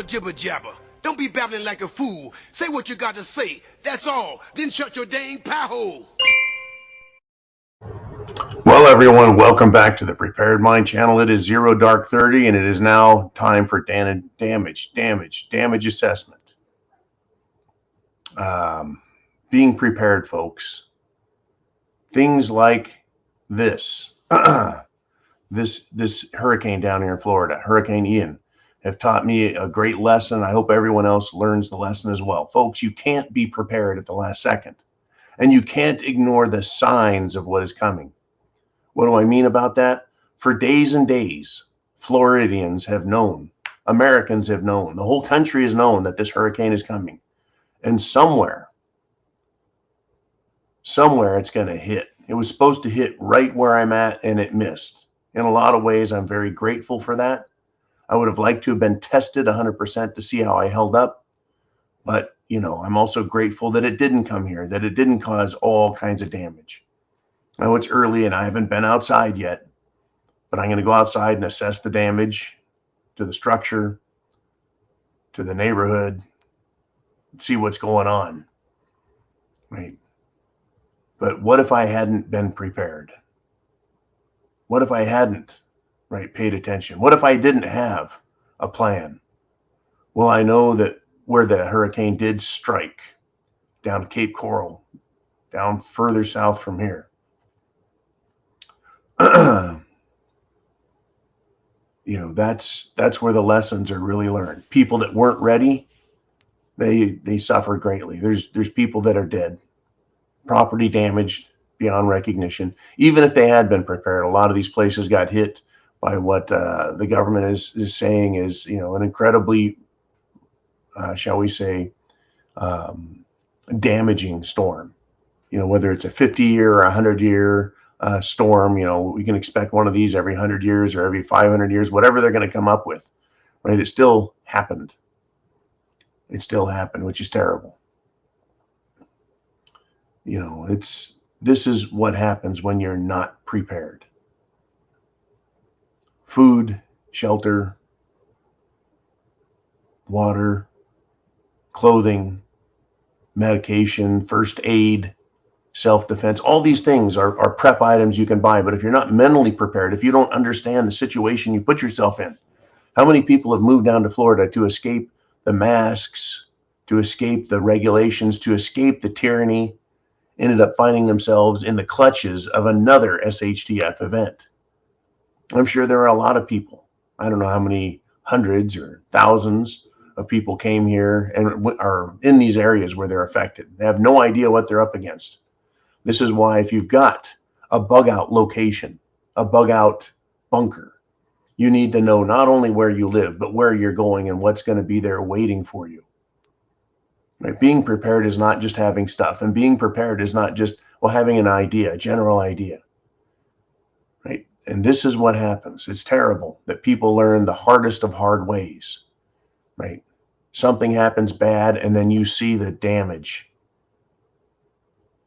the jibber jabber. Don't be babbling like a fool. Say what you got to say. That's all. Then shut your dang pie hole. Well, everyone, welcome back to the Prepared Mind channel. It is 0 Dark 30, and it is now time for damage assessment. Being prepared, folks. Things like this, this hurricane down here in Florida, Hurricane Ian, have taught me a great lesson. I hope everyone else learns the lesson as well. Folks, you can't be prepared at the last second, and you can't ignore the signs of what is coming. What do I mean about that? For days and days, Floridians have known, Americans have known, the whole country has known that this hurricane is coming. And somewhere it's going to hit. It was supposed to hit right where I'm at, and it missed. In a lot of ways, I'm very grateful for that. I would have liked to have been tested 100% to see how I held up. But, you know, I'm also grateful that it didn't come here, that it didn't cause all kinds of damage. I know it's early and I haven't been outside yet, but I'm going to go outside and assess the damage to the structure, to the neighborhood, see what's going on, right? But what if I hadn't been prepared? What if I hadn't, right, paid attention? What if I didn't have a plan? Well, I know that where the hurricane did strike, down Cape Coral, down further south from here, you know, that's where the lessons are really learned. People that weren't ready, they suffered greatly. There's people that are dead, property damaged beyond recognition. Even if they had been prepared, a lot of these places got hit by what the government is saying is, you know, an incredibly, shall we say, damaging storm. You know, whether it's a 50-year or 100-year storm, you know, we can expect one of these every 100 years or every 500 years, whatever they're going to come up with, right? It still happened. It still happened, which is terrible. You know, this is what happens when you're not prepared. Food, shelter, water, clothing, medication, first aid, self-defense, all these things are prep items you can buy. But if you're not mentally prepared, if you don't understand the situation you put yourself in, how many people have moved down to Florida to escape the masks, to escape the regulations, to escape the tyranny, ended up finding themselves in the clutches of another SHTF event? I'm sure there are a lot of people. I don't know how many hundreds or thousands of people came here and are in these areas where they're affected. They have no idea what they're up against. This is why if you've got a bug out location, a bug out bunker, you need to know not only where you live, but where you're going and what's going to be there waiting for you. Right? Being prepared is not just having stuff, and being prepared is not just, well, having an idea, a general idea. Right? And this is what happens. It's terrible that people learn the hardest of hard ways. Right? Something happens bad, and then you see the damage.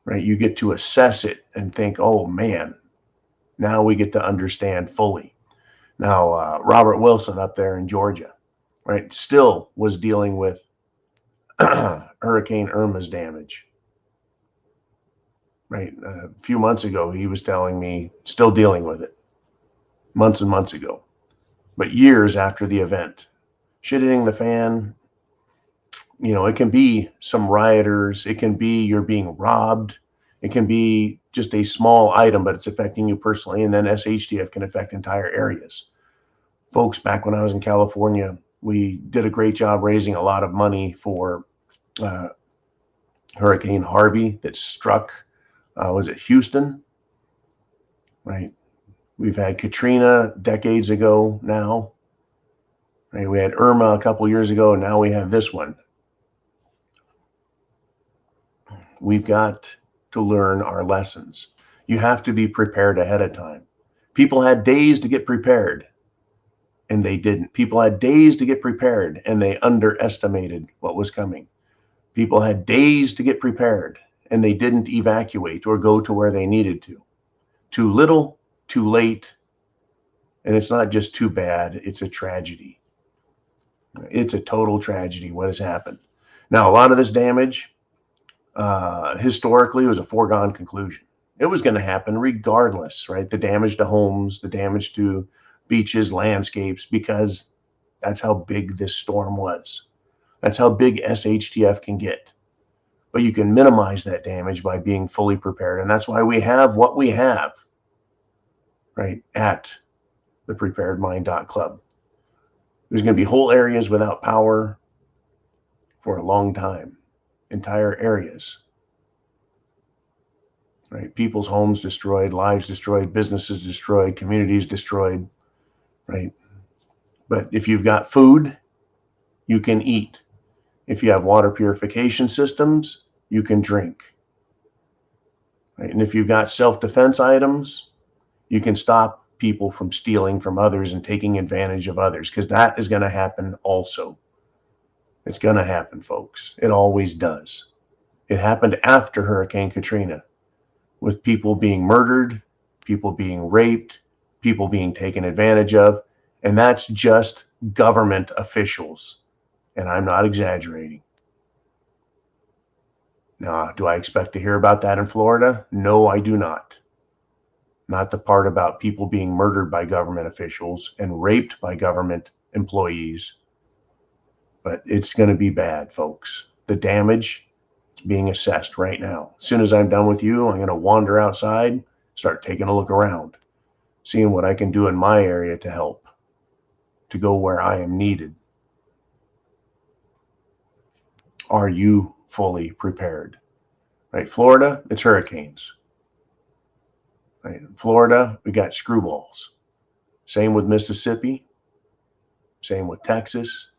Right? You get to assess it and think, oh man, now we get to understand fully. Now, Robert Wilson up there in Georgia, right, still was dealing with Hurricane Irma's damage. Right? A few months ago, he was telling me still dealing with it. Months and months ago. But years after the event, shit hitting the fan. You know, it can be some rioters. It can be you're being robbed. It can be just a small item, but it's affecting you personally. And then SHTF can affect entire areas. Folks, back when I was in California, we did a great job raising a lot of money for Hurricane Harvey that struck, was it Houston? Right. We've had Katrina decades ago now. Right? We had Irma a couple years ago, and now we have this one. We've got to learn our lessons. You have to be prepared ahead of time. People had days to get prepared, and they didn't. People had days to get prepared, and they underestimated what was coming. People had days to get prepared, and they didn't evacuate or go to where they needed to. Too little, too late, and it's not just too bad, it's a tragedy. It's a total tragedy what has happened. Now, a lot of this damage, historically, was a foregone conclusion. It was going to happen regardless, right? The damage to homes, the damage to beaches, landscapes, because that's how big this storm was. That's how big SHTF can get. But you can minimize that damage by being fully prepared. And that's why we have what we have, right, at the thepreparedmind.club. There's going to be whole areas without power for a long time, entire areas, right? People's homes destroyed, lives destroyed, businesses destroyed, communities destroyed, right? But if you've got food, you can eat. If you have water purification systems, you can drink, right? And if you've got self-defense items, you can stop people from stealing from others and taking advantage of others, because that is going to happen also. It's going to happen, folks. It always does. It happened after Hurricane Katrina, with people being murdered, people being raped, people being taken advantage of, and that's just government officials. And I'm not exaggerating. Now, do I expect to hear about that in Florida? No, I do not. Not the part about people being murdered by government officials and raped by government employees. But it's going to be bad, folks. The damage is being assessed right now. As soon as I'm done with you, I'm going to wander outside, start taking a look around, seeing what I can do in my area to help, to go where I am needed. Are you fully prepared? Right, Florida, it's hurricanes. Right, in Florida, we got screwballs. Same with Mississippi. Same with Texas.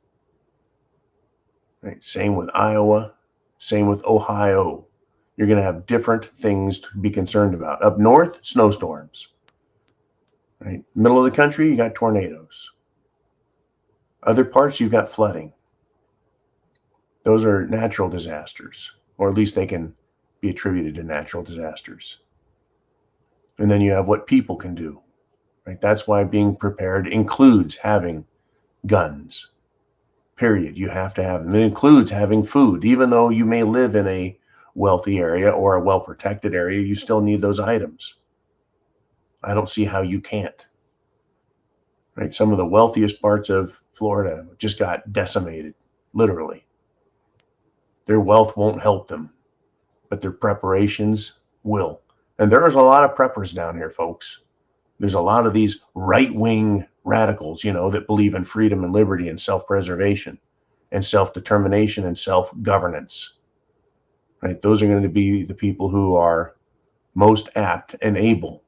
Right, same with Iowa. Same with Ohio. You're going to have different things to be concerned about. Up north, snowstorms. Right, middle of the country, you got tornadoes. Other parts, you've got flooding. Those are natural disasters, or at least they can be attributed to natural disasters. And then you have what people can do, right? That's why being prepared includes having guns, period. You have to have them. It includes having food. Even though you may live in a wealthy area or a well-protected area, you still need those items. I don't see how you can't, right? Some of the wealthiest parts of Florida just got decimated, literally. Their wealth won't help them, but their preparations will. And there's a lot of preppers down here, folks. There's a lot of these right-wing radicals, that believe in freedom and liberty and self-preservation and self-determination and self-governance, right? Those are going to be the people who are most apt and able,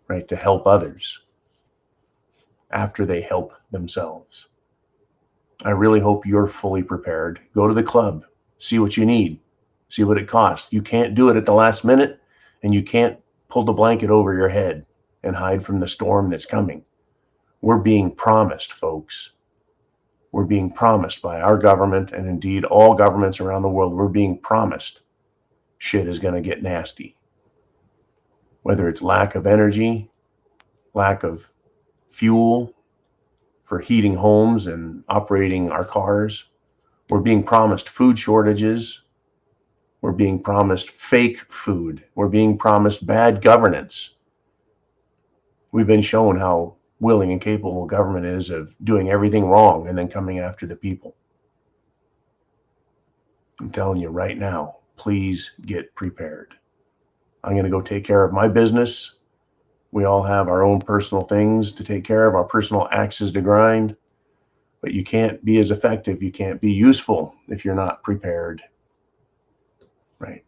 right, to help others after they help themselves. I really hope you're fully prepared. Go to the club. See what you need. See what it costs. You can't do it at the last minute, and you can't pull the blanket over your head and hide from the storm that's coming. We're being promised, folks. We're being promised by our government, and indeed all governments around the world. We're being promised shit is going to get nasty. Whether it's lack of energy, lack of fuel for heating homes and operating our cars. We're being promised food shortages. We're being promised fake food. We're being promised bad governance. We've been shown how willing and capable government is of doing everything wrong and then coming after the people. I'm telling you right now, please get prepared. I'm going to go take care of my business. We all have our own personal things to take care of, our personal axes to grind. But you can't be as effective, you can't be useful if you're not prepared. Right.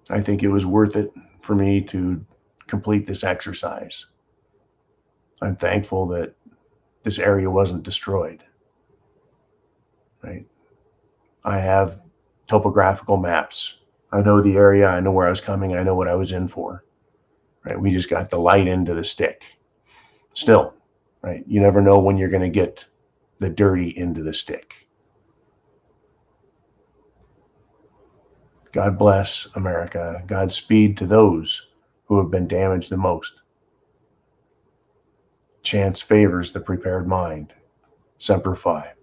I think it was worth it for me to complete this exercise. I'm thankful that this area wasn't destroyed. Right. I have topographical maps. I know the area, I know where I was coming, I know what I was in for. Right. We just got the light into the stick. Still, right? You never know when you're going to get the dirty into the stick. God bless America. Godspeed to those who have been damaged the most. Chance favors the prepared mind. Semper Fi.